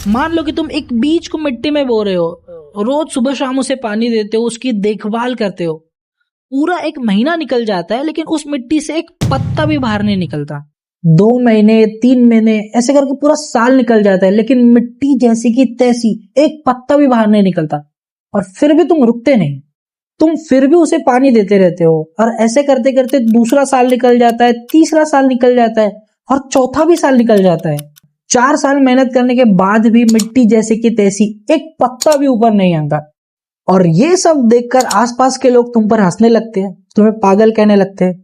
मान लो कि तुम एक बीज को मिट्टी में बो रहे हो, रोज सुबह शाम उसे पानी देते हो, उसकी देखभाल करते हो, पूरा एक महीना निकल जाता है लेकिन उस मिट्टी से एक पत्ता भी बाहर नहीं निकलता। 2 महीने 3 महीने ऐसे करके पूरा साल निकल जाता है लेकिन मिट्टी जैसी की तैसी एक पत्ता भी बाहर नहीं निकलता। और फिर भी तुम रुकते नहीं, तुम फिर भी उसे पानी देते रहते हो। और ऐसे करते करते दूसरा साल निकल जाता है, तीसरा साल निकल जाता है और चौथा भी साल निकल जाता है। 4 साल मेहनत करने के बाद भी मिट्टी जैसे की तैसी एक पत्ता भी ऊपर नहीं आता। और ये सब देखकर आसपास के लोग तुम पर हंसने लगते हैं, तुम्हें पागल कहने लगते हैं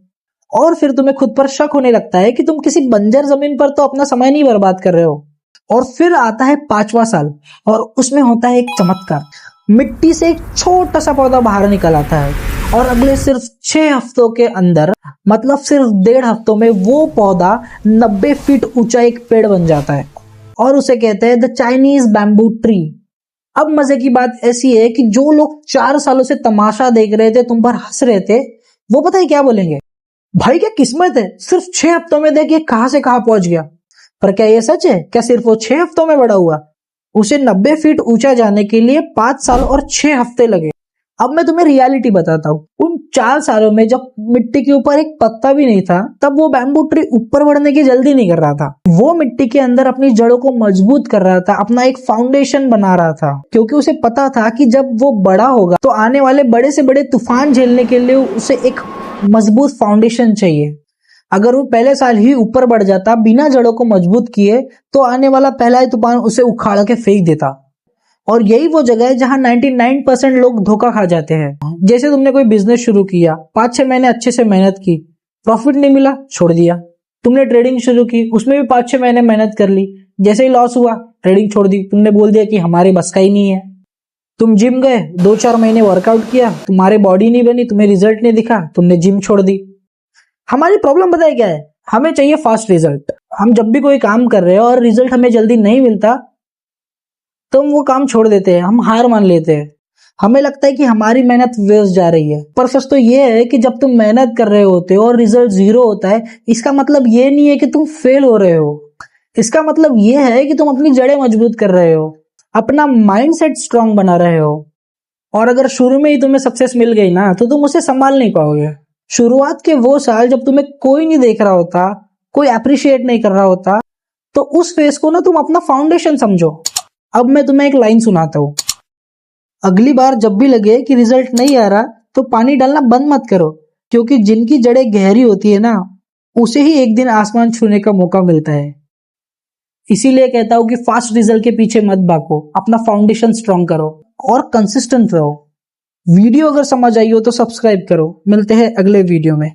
और फिर तुम्हें खुद पर शक होने लगता है कि तुम किसी बंजर जमीन पर तो अपना समय नहीं बर्बाद कर रहे हो। और फिर आता है 5वां साल और उसमें होता है एक चमत्कार। मिट्टी से एक छोटा सा पौधा बाहर निकल आता है और अगले सिर्फ 6 हफ्तों के अंदर, मतलब सिर्फ 1.5 हफ्तों में, वो पौधा 90 फीट ऊंचा एक पेड़ बन जाता है और उसे कहते हैं द चाइनीज बैम्बू ट्री। अब मजे की बात ऐसी है कि जो लोग 4 सालों से तमाशा देख रहे थे, तुम पर हंस रहे थे, वो पता है क्या बोलेंगे? भाई क्या किस्मत है, सिर्फ 6 हफ्तों में देखिए कहां से कहां पहुंच गया। पर क्या ये सच है? क्या सिर्फ वो 6 हफ्तों में बड़ा हुआ? उसे 90 फीट ऊंचा जाने के लिए 5 साल और 6 हफ्ते लगे। अब मैं तुम्हें रियलिटी बताता हूँ। उन 4 सालों में जब मिट्टी के ऊपर एक पत्ता भी नहीं था, तब वो बैम्बू ट्री ऊपर बढ़ने की जल्दी नहीं कर रहा था। वो मिट्टी के अंदर अपनी जड़ों को मजबूत कर रहा था, अपना एक फाउंडेशन बना रहा था, क्योंकि उसे पता था कि जब वो बड़ा होगा तो आने वाले बड़े से बड़े तूफान झेलने के लिए उसे एक मजबूत फाउंडेशन चाहिए। अगर वो पहले साल ही ऊपर बढ़ जाता बिना जड़ों को मजबूत किए, तो आने वाला पहला ही तूफान उसे उखाड़ के फेंक देता। और यही वो जगह है जहां 99% लोग धोखा खा जाते हैं। जैसे तुमने कोई बिजनेस शुरू किया, 5-6 महीने अच्छे से मेहनत की, प्रॉफिट नहीं मिला, छोड़ दिया। तुमने ट्रेडिंग शुरू की, उसमें भी 5-6 महीने मेहनत कर ली, जैसे ही लॉस हुआ ट्रेडिंग छोड़ दी। तुमने बोल दिया कि हमारे बस का ही नहीं है। तुम जिम गए, 2-4 महीने वर्कआउट किया, तुम्हारे बॉडी नहीं बनी, तुम्हें रिजल्ट नहीं दिखा, तुमने जिम छोड़ दी। हमारी प्रॉब्लम पता है क्या है? हमें चाहिए फास्ट रिजल्ट। हम जब भी कोई काम कर रहे हो और रिजल्ट हमें जल्दी नहीं मिलता, तो हम वो काम छोड़ देते हैं, हम हार मान लेते हैं। हमें लगता है कि हमारी मेहनत वेस्ट जा रही है। पर सच तो ये है कि जब तुम मेहनत कर रहे होते हो और रिजल्ट 0 होता है, इसका मतलब ये नहीं है कि तुम फेल हो रहे हो। इसका मतलब ये है कि तुम अपनी जड़ें मजबूत कर रहे हो, अपना माइंडसेट स्ट्रांग बना रहे हो। और अगर शुरू में ही तुम्हें सक्सेस मिल गई ना, तो तुम उसे संभाल नहीं पाओगे। शुरुआत के वो साल जब तुम्हें कोई नहीं देख रहा होता, कोई अप्रिशिएट नहीं कर रहा होता, तो उस फेस को ना तुम अपना फाउंडेशन समझो। अब मैं तुम्हें एक लाइन सुनाता हूँ। अगली बार जब भी लगे कि रिजल्ट नहीं आ रहा, तो पानी डालना बंद मत करो, क्योंकि जिनकी जड़ें गहरी होती है ना, उसे ही एक दिन आसमान छूने का मौका मिलता है। इसीलिए कहता हूँ कि फास्ट रिजल्ट के पीछे मत भागो, अपना फाउंडेशन स्ट्रांग करो और कंसिस्टेंट रहो। वीडियो अगर समझ आई हो तो सब्सक्राइब करो। मिलते हैं अगले वीडियो में।